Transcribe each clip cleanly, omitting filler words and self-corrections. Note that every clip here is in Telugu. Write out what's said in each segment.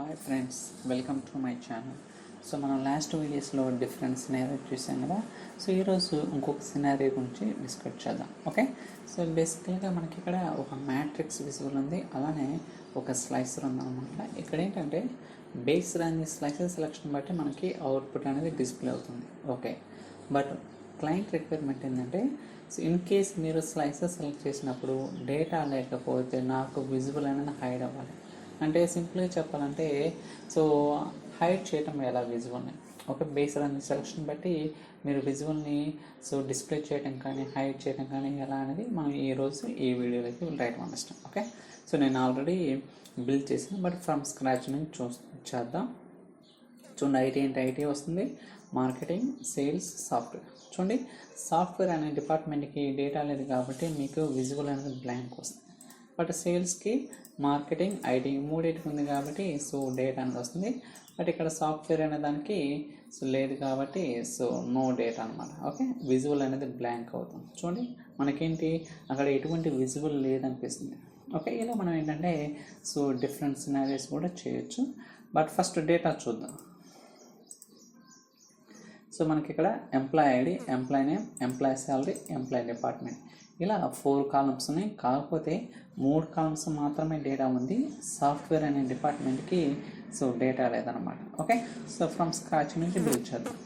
Hi friends, welcome to my channel. So మనం లాస్ట్ వీడియోస్లో డిఫరెంట్ సినారియో చూసాం కదా. సో ఈరోజు ఇంకొక సినారియో గురించి డిస్కస్ చేద్దాం. ఓకే, సో బేసికల్గా మనకి ఇక్కడ ఒక మ్యాట్రిక్స్ విజువల్ ఉంది, అలానే ఒక స్లైసర్ ఉందన్నమాట. ఇక్కడ ఏంటంటే based on the slicer selection బట్టి మనకి అవుట్పుట్ అనేది డిస్ప్లే అవుతుంది. ఓకే, బట్ క్లయింట్ రిక్వైర్మెంట్ ఏంటంటే, సో ఇన్ కేస్ మీరు స్లైసర్ సెలెక్ట్ చేసినప్పుడు డేటా లేకపోతే నాకు విజువల్ అనేది హైడ్ అవ్వాలి. అంటే సింపుల్గా చెప్పాలంటే, సో హైడ్ చేయటం ఎలా విజువల్ని, ఓకే, బేస్డ్ ఆన్ సెలక్షన్ బట్టి మీరు విజువల్ని సో డిస్ప్లే చేయడం కానీ హైడ్ చేయడం కానీ ఎలా అనేది మనం ఈరోజు ఈ వీడియోలోకి రైట్ అందిస్తాం. ఓకే, సో నేను ఆల్రెడీ బిల్డ్ చేసాను, బట్ ఫ్రమ్ స్క్రాచ్ నుంచి చేద్దాం. చూడండి, ఐటీ వస్తుంది, మార్కెటింగ్, సేల్స్, సాఫ్ట్వేర్. చూడండి, సాఫ్ట్వేర్ అనే డిపార్ట్మెంట్కి డేటా లేదు కాబట్టి మీకు విజువల్ అనేది బ్లాంక్ వస్తుంది. బట్ సేల్స్కి, మార్కెటింగ్, ఐటీ మూడింటికి ఉంది కాబట్టి సో డేటా అనేది వస్తుంది. బట్ ఇక్కడ సాఫ్ట్వేర్ అనే దానికి సో లేదు కాబట్టి సో నో డేటా అనమాట. ఓకే, విజువల్ అనేది బ్లాంక్ అవుతుంది. చూడండి, మనకేంటి అక్కడ ఎటువంటి విజువల్ లేదనిపిస్తుంది. ఓకే, ఇలా మనం ఏంటంటే సో డిఫరెంట్ సినారీస్ కూడా చేయొచ్చు. బట్ ఫస్ట్ డేటా చూద్దాం. సో మనకి ఇక్కడ employee ID, employee name, employee salary, employee department, ఇలా 4 కాలమ్స్ ఉన్నాయి. కాకపోతే 3 కాలమ్స్ మాత్రమే డేటా ఉంది. సాఫ్ట్వేర్ అనే డిపార్ట్మెంట్కి సో డేటా లేదనమాట. ఓకే, సో ఫ్రమ్ స్క్రాచ్ నుంచి బిల్డ్ చేద్దాం.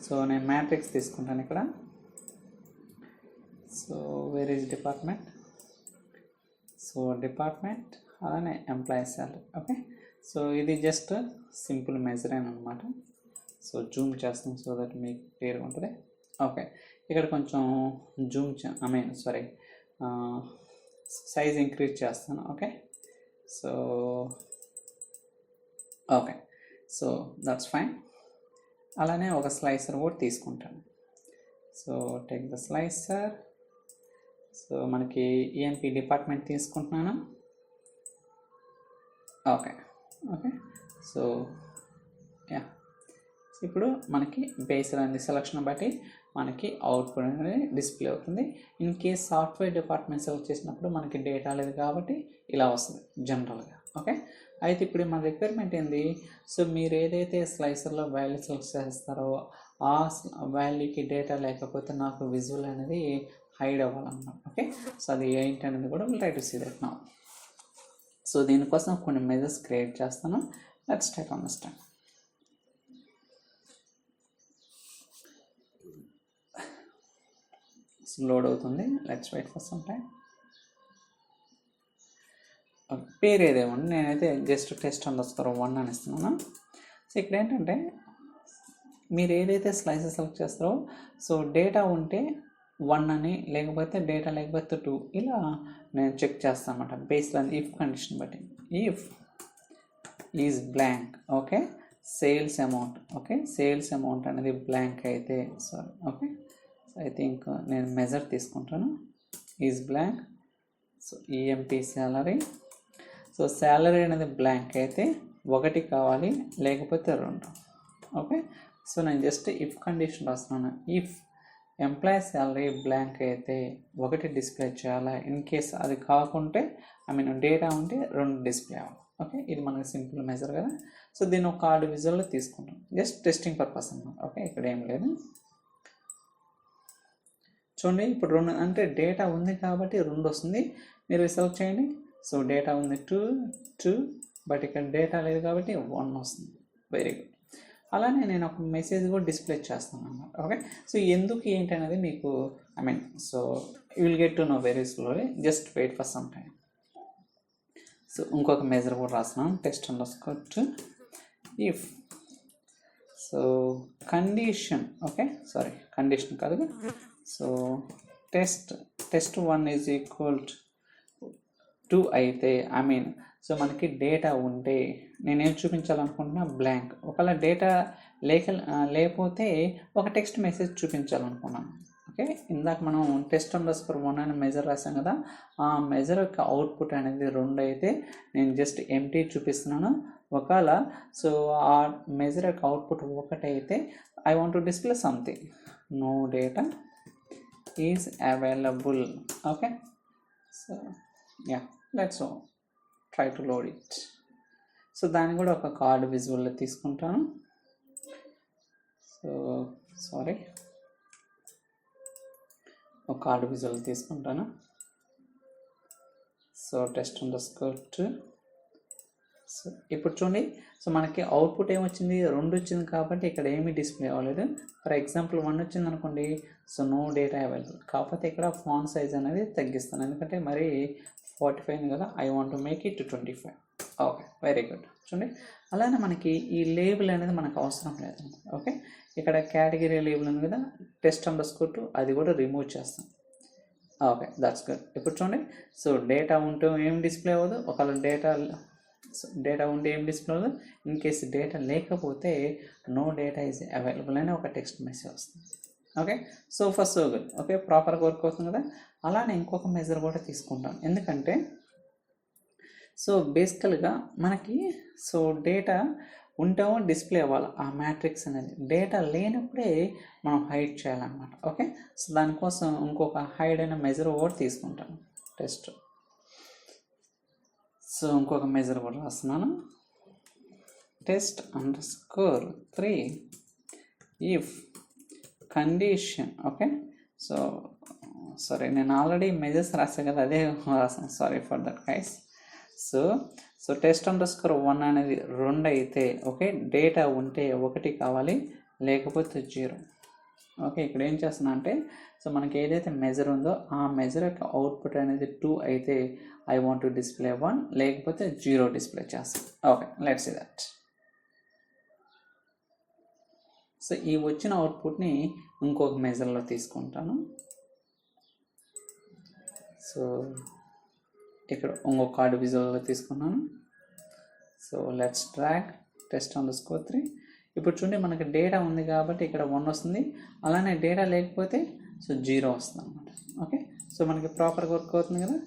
సో నేను మ్యాట్రిక్స్ తీసుకుంటాను ఇక్కడ. So where is department, so department అలానే ఎంప్లాయీ శాలరీ. ఓకే, సో ఇది జస్ట్ సింపుల్ మెజర్ అనమాట. సో జూమ్ చేస్తాం సో దట్ మీకు క్లియర్గా ఉంటుంది. ఓకే, ఇక్కడ కొంచెం జూమ్ సైజ్ ఇంక్రీజ్ చేస్తాను. Okay, so okay, so that's fine. అలానే ఒక స్లైసర్ కూడా తీసుకుంటాను. So take the slicer. So మనకి ఈఎంపీ డిపార్ట్మెంట్ తీసుకుంటున్నాను. ఓకే, సో యా, ఇప్పుడు మనకి బేస్డ్ ఆన్ ది సెలక్షన్ బట్టి మనకి అవుట్పుట్ అనేది డిస్ప్లే అవుతుంది. In case software department select చేసినప్పుడు మనకి డేటా లేదు కాబట్టి ఇలా వస్తుంది జనరల్గా. ఓకే, అయితే ఇప్పుడు మన రిక్వైర్మెంట్ ఏంది, సో మీరు ఏదైతే స్లైసర్లో వాల్యూ సెలెక్ట్ చేస్తారో ఆ వాల్యూకి డేటా లేకపోతే నాకు విజువల్ అనేది హైడ్ అవ్వాలన్నమాట. ఓకే, సో అది ఏంటి అనేది కూడా try to see that now. So దీనికోసం కొన్ని మెజర్స్ క్రియేట్ చేస్తాను. Let's try to understand. Load అవుతుంది, let's wait for some time. పేరు ఏదేమండి, నేనైతే జస్ట్ టెస్ట్ _1 అని ఇస్తున్నాను. సో ఇక్కడ ఏంటంటే మీరు ఏదైతే స్లైసెస్ సెలెక్ట్ చేస్తారో సో డేటా ఉంటే 1 అని, లేకపోతే డేటా లేకపోతే 2, ఇలా నేను చెక్ చేస్తాను అనమాట బేస్డ్ ఆన్ ఇఫ్ కండిషన్ బట్టి. If is blank, okay, sales amount, okay, sales amount అనేది బ్లాంక్ అయితే ఓకే, ఐ థింక్ నేను మెజర్ తీసుకుంటాను. Is blank, so EMP salary, so salary అనేది బ్లాంక్ అయితే 1 కావాలి, లేకపోతే 2. ఓకే, సో నేను జస్ట్ ఇఫ్ కండిషన్ రాస్తున్నాను. ఇఫ్ ఎంప్లాయీ శాలరీ బ్లాంక్ అయితే 1 డిస్ప్లే చేయాలా, ఇన్ కేస్ అది కాకుంటే డేటా ఉంటే 2 డిస్ప్లే అవ్వాలి. ఓకే, ఇది మనకి సింపుల్ మెజర్ కదా. సో దీన్ని ఒక కార్డు విజువల్లో తీసుకుంటాం, జస్ట్ టెస్టింగ్ పర్పస్ అన్నమాట. ఓకే, ఇక్కడ ఏం లేదు. చూడండి, ఇప్పుడు 2 అంటే డేటా ఉంది కాబట్టి 2 వస్తుంది. మీరు సెలెక్ట్ చేయండి. సో డేటా ఉంది 2, బట్ ఇక్కడ డేటా లేదు కాబట్టి 1 వస్తుంది. Very good. అలానే నేను ఒక మెసేజ్ కూడా డిస్ప్లే చేస్తాను అన్నమాట. ఓకే, సో ఎందుకు ఏంటి అనేది మీకు so you will get to know very slowly, just wait for some time. So ఇంకొక మెజర్ కూడా రాస్తున్నాను, test _2 if, so condition, okay, condition కాదు, so test 1 is equal to అయితే సో మనకి డేటా ఉంటే నేనేం చూపించాలనుకుంటున్నా బ్లాంక్. ఒకవేళ డేటా లేకపోతే ఒక టెక్స్ట్ మెసేజ్ చూపించాలనుకున్నాను. ఓకే, ఇందాక మనం టెస్ట్ _1 అని మెజర్ రాసాం కదా, ఆ మెజర్ యొక్క అవుట్పుట్ అనేది 2 అయితే నేను జస్ట్ ఎంటీ చూపిస్తున్నాను. ఒకవేళ సో ఆ మెజర్ యొక్క అవుట్పుట్ 1 అయితే I want to display something, no data is available. Okay, so yeah, let's try to load it. So so దాన్ని కూడా ఒక కార్డ్ విజువల్లో తీసుకుంటాను. సో సారీ, ఒక కార్డ్ విజువల్ తీసుకుంటాను. So test_2. సో ఇప్పుడు చూడండి, సో మనకి అవుట్పుట్ ఏమొచ్చింది, 2 వచ్చింది కాబట్టి ఇక్కడ ఏమీ డిస్ప్లే అవ్వలేదు. ఫర్ ఎగ్జాంపుల్ 1 వచ్చింది అనుకోండి, సో నో డేటా అవైలబుల్. కాకపోతే ఇక్కడ ఫాంట్ సైజ్ అనేది తగ్గిస్తాను, ఎందుకంటే మరి 45 కదా, I want to make it 25. Okay, very good. చూడండి, అలానే మనకి ఈ లేబుల్ అనేది మనకు అవసరం లేదు. ఓకే, ఇక్కడ కేటగిరీ లేబుల్ ఉంది కదా, test_2, అది కూడా రిమూవ్ చేస్తాం. Okay, that's good. ఇప్పుడు చూడండి, సో డేటా ఉంటే ఏం డిస్ప్లే అవ్వదు, ఒకవేళ డేటా ఉంటే ఏం డిస్ప్లే అవ్వదు. ఇన్ కేసు డేటా లేకపోతే నో డేటా ఈజ్ అవైలబుల్ అని ఒక టెక్స్ట్ మెసేజ్ వస్తుంది. Okay, so first so good. Okay, ప్రాపర్గా వర్క్ అవుతుంది కదా. అలానే ఇంకొక మెజర్ కూడా తీసుకుంటాం, ఎందుకంటే సో బేసికల్గా మనకి సో డేటా ఉంటేమో డిస్ప్లే అవ్వాలి ఆ మ్యాట్రిక్స్ అనేది, డేటా లేనప్పుడే మనం హైడ్ చేయాలన్నమాట. ఓకే, సో దానికోసం ఇంకొక హైడ్ అయిన మెజర్ కూడా తీసుకుంటాను, టెస్ట్. సో ఇంకొక మెజర్ కూడా రాస్తున్నాను, test_3 if condition. Okay, so sorry, నేను ఆల్రెడీ మెజర్స్ రాసాను కదా, అదే రాసాను, sorry for that guys. So test_1 అనేది 2 అయితే ఓకే, డేటా ఉంటే 1 కావాలి, లేకపోతే 0. ఓకే, ఇక్కడ ఏం చేస్తున్నా అంటే, సో మనకి ఏదైతే మెజర్ ఉందో ఆ మెజర్ యొక్క అవుట్పుట్ అనేది 2 అయితే ఐ వాంట్ టు డిస్ప్లే 1, లేకపోతే 0 డిస్ప్లే చేస్తాను. Okay, let's see that. So ఈ వచ్చిన అవుట్పుట్ని ఇంకొక మెజర్లో తీసుకుంటాను. సో ఇక్కడ ఇంకొక కార్డ్ విజువల్గా తీసుకున్నాను. So let's drag test_3. ఇప్పుడు చూడండి, మనకి డేటా ఉంది కాబట్టి ఇక్కడ 1 వస్తుంది, అలానే డేటా లేకపోతే సో 0 వస్తుంది అనమాట. ఓకే, సో మనకి ప్రాపర్గా వర్క్ అవుతుంది కదా.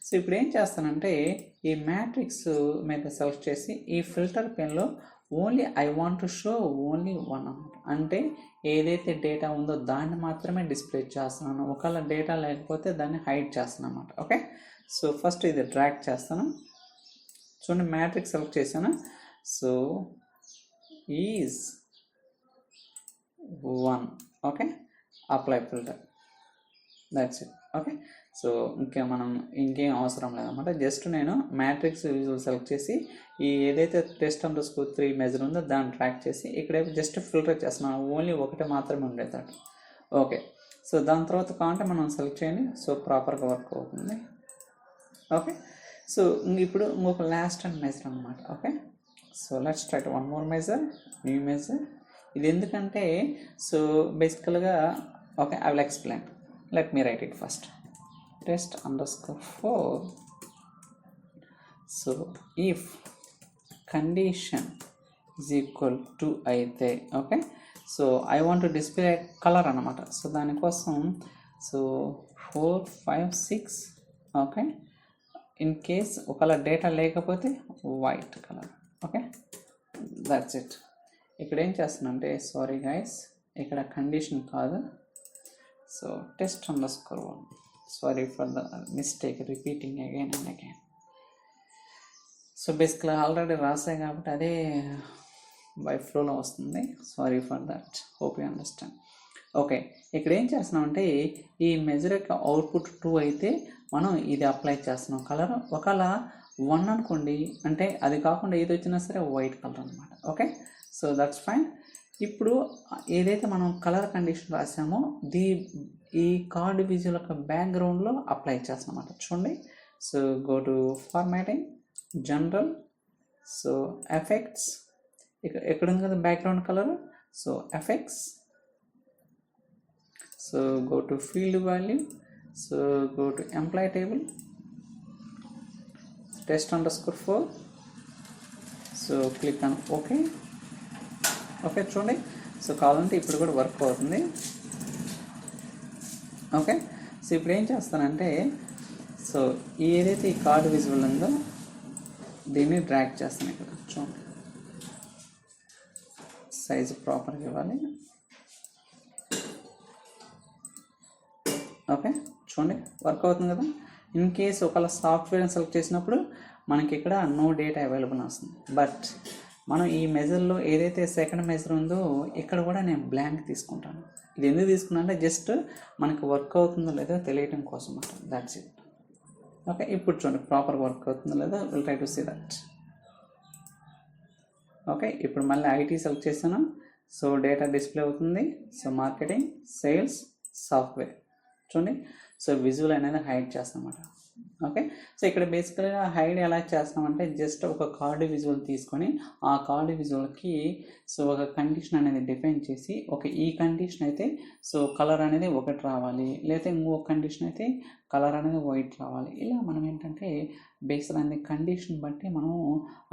సో ఇప్పుడు ఏం చేస్తానంటే, ఈ మ్యాట్రిక్స్ మీద సెలెక్ట్ చేసి ఈ ఫిల్టర్ పెన్లో only I want to show only 1 అనమాట. అంటే ఏదైతే డేటా ఉందో దాన్ని మాత్రమే డిస్ప్లే చేస్తున్నాను, ఒకవేళ డేటా లేకపోతే దాన్ని హైడ్ చేస్తున్నాను అనమాట. ఓకే, సో ఫస్ట్ ఇది డ్రాగ్ చేస్తాను. చూడండి, మ్యాట్రిక్స్ సెలెక్ట్ చేశాను. So is 1. Okay, apply filter, that's it. Okay, so ఇంకేం అవసరం లేదన్నమాట. జస్ట్ నేను మ్యాట్రిక్స్ విజువల్ సెలెక్ట్ చేసి ఈ ఏదైతే test_3 మెజర్ ఉందో దాన్ని ట్రాక్ చేసి ఇక్కడ జస్ట్ ఫిల్టర్ చేస్తున్నాను, ఓన్లీ 1 మాత్రమే ఉండేటట్టు. ఓకే, సో దాని తర్వాత కాంటే మనం సెలెక్ట్ చేయండి, సో ప్రాపర్గా వర్క్ అవుతుంది. ఓకే, సో ఇప్పుడు ఇంకొక లాస్ట్ అండ్ మెజర్ అనమాట. Okay, so let's try to 1 more measure, new measure. ఇది ఎందుకంటే సో బేసికల్గా okay, I will explain. Let me write it first. test_4. So if condition is equal to అయితే okay, so I want to display colour అనమాట. సో దానికోసం సో 4, 5, 6. ఓకే, ఇన్ కేస్ ఒకవేళ డేటా లేకపోతే white colour. Okay, that's it. ఇక్కడ ఏం చేస్తున్నానంటే, సారీ గైస్, ఇక్కడ కండిషన్ కాదు, so test_1. Sorry for the mistake, repeating again and again. So బేసిక్గా ఆల్రెడీ రాసాయి కాబట్టి అదే బై ఫ్లోలో వస్తుంది, sorry for that, hope you understand. Okay, ఇక్కడ ఏం చేస్తున్నామంటే ఈ మెజర్ యొక్క అవుట్పుట్ 2 అయితే మనం ఇది అప్లై చేస్తున్నాం కలర్. ఒకవేళ 1 అనుకోండి, అంటే అది కాకుండా ఏది వచ్చినా సరే వైట్ కలర్ అనమాట. Okay, so that's fine. ఇప్పుడు ఏదైతే మనం కలర్ కండిషన్ రాసామో ఈ కార్డ్ విజువల్ యొక్క బ్యాక్గ్రౌండ్లో అప్లై చేస్తాం అన్నమాట. చూడండి, so go to formatting, general, so effects, ఎక్కడ ఉంది కదా background colour, so effects, so go to field value, so go to employee table, test_4. So click on okay. Okay, చూడండి, సో కావాలంటే ఇప్పుడు కూడా వర్క్ అవుతుంది. ఓకే, సో ఇప్పుడు ఏం చేస్తానంటే, సో ఏదైతే ఈ కార్డ్ విజువల్ ఉందో దీన్ని డ్రాగ్ చేస్తాను. ఇక్కడ చూడండి, సైజు ప్రాపర్గా ఇవ్వాలి. ఓకే, చూడండి వర్క్ అవుతుంది కదా. ఇన్ కేస్ ఒకవేళ సాఫ్ట్వేర్ని సెలెక్ట్ చేసినప్పుడు మనకి ఇక్కడ నో డేటా అవైలబుల్ వస్తుంది. బట్ మనం ఈ మెజర్లో ఏదైతే సెకండ్ మెజర్ ఉందో ఇక్కడ కూడా నేను బ్లాంక్ తీసుకుంటాను. ఇది ఎందుకు తీసుకున్నా అంటే జస్ట్ మనకి వర్క్ అవుతుందో లేదో తెలియటం కోసం అన్నమాట. That's it. ఓకే, ఇప్పుడు చూడండి ప్రాపర్ వర్క్ అవుతుందో లేదో will try to see that. Okay, ఇప్పుడు మళ్ళీ ఐటీ సెలెక్ట్ చేశాను. సో డేటా డిస్ప్లే అవుతుంది. సో మార్కెటింగ్, సేల్స్, సాఫ్ట్వేర్ చూడండి. సో విజువల్ అనేది హైడ్ చేస్తాం అన్నమాట. ఓకే, సో ఇక్కడ బేసికల్గా హైడ్ ఎలా చేస్తామంటే జస్ట్ ఒక కార్డు విజువల్ తీసుకొని ఆ కార్డు విజువల్కి సో ఒక కండిషన్ అనేది డిఫైన్ చేసి ఈ కండిషన్ అయితే సో కలర్ అనేది ఒకటి రావాలి, లేకపోతే ఇంకొక కండిషన్ అయితే కలర్ అనేది వైట్ రావాలి. ఇలా మనం ఏంటంటే బేస్డ్ అనే కండిషన్ బట్టి మనం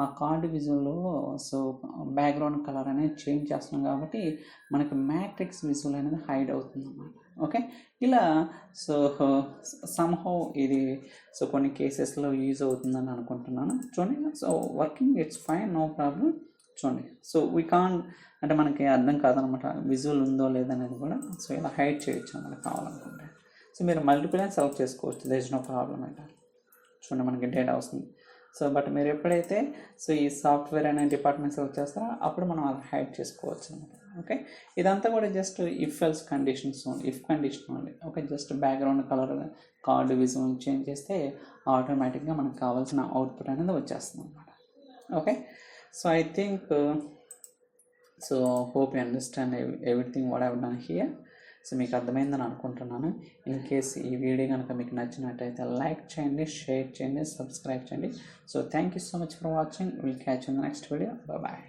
ఆ కార్డు విజువల్లో సో బ్యాక్గ్రౌండ్ కలర్ అనేది చేంజ్ చేస్తున్నాం కాబట్టి మనకి మ్యాట్రిక్స్ విజువల్ అనేది హైడ్ అవుతుంది అన్నమాట. ఓకే, ఇలా సో సమ్హౌ ఇది సో కొన్ని కేసెస్లో యూజ్ అవుతుందని అనుకుంటున్నాను. చూడండి, so working it's fine, no problem. చూడండి, సో వీ కాన్ అంటే మనకి అర్థం కాదనమాట విజువల్ ఉందో లేదనేది కూడా. సో ఇలా హైడ్ చేయొచ్చు మనకు కావాలనుకుంటే. సో మీరు మల్టిపుల్ అని సెలెక్ట్ చేసుకోవచ్చు, దేర్ ఇస్ నో ప్రాబ్లం అయితే. చూడండి మనకి డేటా వస్తుంది. సో బట్ మీరు ఎప్పుడైతే సో ఈ సాఫ్ట్వేర్ అనే డిపార్ట్మెంట్ సెలెక్ట్ చేస్తారో అప్పుడు మనం అది హైడ్ చేసుకోవచ్చు అనమాట. ఓకే, ఇదంతా కూడా just if else conditions only, if condition only. Okay, just background colour card visual change చేస్తే ఆటోమేటిక్గా మనకు కావాల్సిన అవుట్పుట్ అనేది వచ్చేస్తుంది అనమాట. Okay, so I think so hope you understand everything what have done here. So మీకు అర్థమైందని అనుకుంటున్నాను. ఇన్ కేస్ ఈ వీడియో కనుక మీకు నచ్చినట్టయితే లైక్ చేయండి, షేర్ చేయండి, సబ్స్క్రైబ్ చేయండి. So thank you so much for watching. Will catch in the next video. Bye.